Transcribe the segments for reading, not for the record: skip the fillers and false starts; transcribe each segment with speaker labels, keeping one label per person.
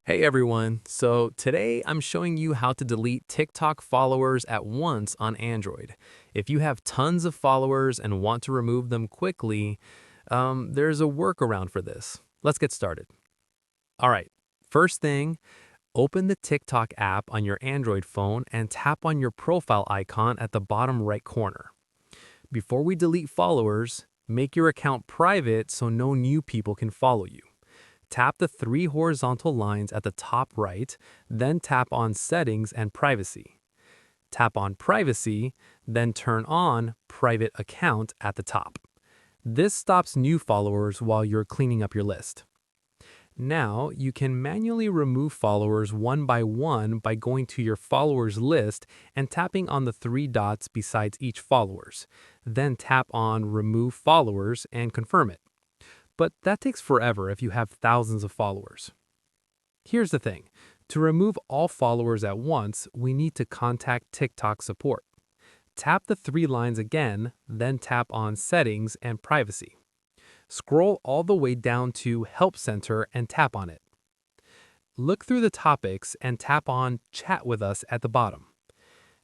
Speaker 1: Hey everyone, so today I'm showing you how to delete TikTok followers at once on Android. If you have tons of followers and want to remove them quickly, there's a workaround for this. Let's get started. All right, first thing, open the TikTok app on your Android phone and tap on your profile icon at the bottom right corner. Before we delete followers, make your account private so no new people can follow you. Tap the three horizontal lines at the top right, then tap on Settings and Privacy. Tap on Privacy, then turn on Private Account at the top. This stops new followers while you're cleaning up your list. Now, you can manually remove followers one by going to your followers list and tapping on the three dots besides each followers. Then tap on Remove Followers and confirm it. But that takes forever if you have thousands of followers. Here's the thing. To remove all followers at once, we need to contact TikTok support. Tap the three lines again, then tap on Settings and Privacy. Scroll all the way down to Help Center and tap on it. Look through the topics and tap on Chat with Us at the bottom.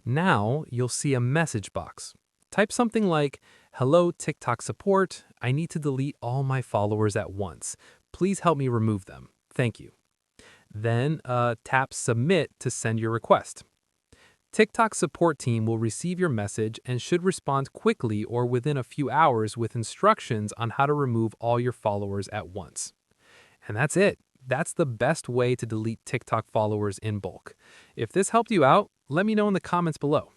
Speaker 1: Now you'll see a message box. Type something like, "Hello TikTok support, I need to delete all my followers at once. Please help me remove them. Thank you." Then tap Submit to send your request. TikTok support team will receive your message and should respond quickly or within a few hours with instructions on how to remove all your followers at once. And that's it. That's the best way to delete TikTok followers in bulk. If this helped you out, let me know in the comments below.